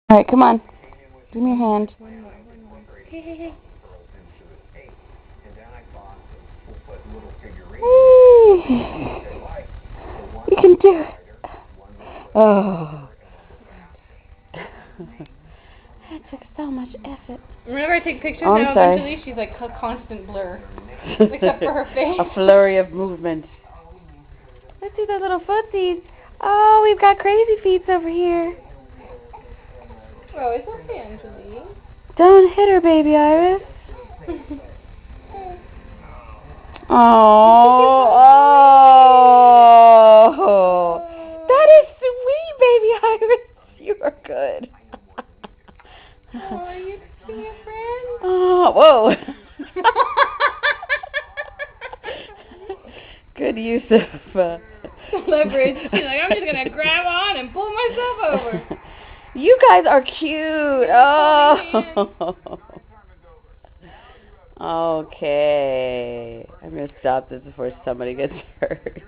Alright, come on. Give me your hand. Hey, hey, hey. Whee! You can do it. Oh. That took so much effort. Whenever I take pictures Oh, now, I'm sorry. eventually she's like a constant blur. Except for her face. A flurry of movement. Let's see the little footsies. Oh, we've got crazy feet over here. Oh, it's okay, Angelique. Don't hit her, baby Iris. Oh, that is sweet, baby Iris. You are good. Oh, are you kissing your friend? Oh, whoa. Good use of leverage. She's like, I'm just gonna grab on and pull myself over. You guys are cute. Oh. Okay. I'm gonna stop this before somebody gets hurt.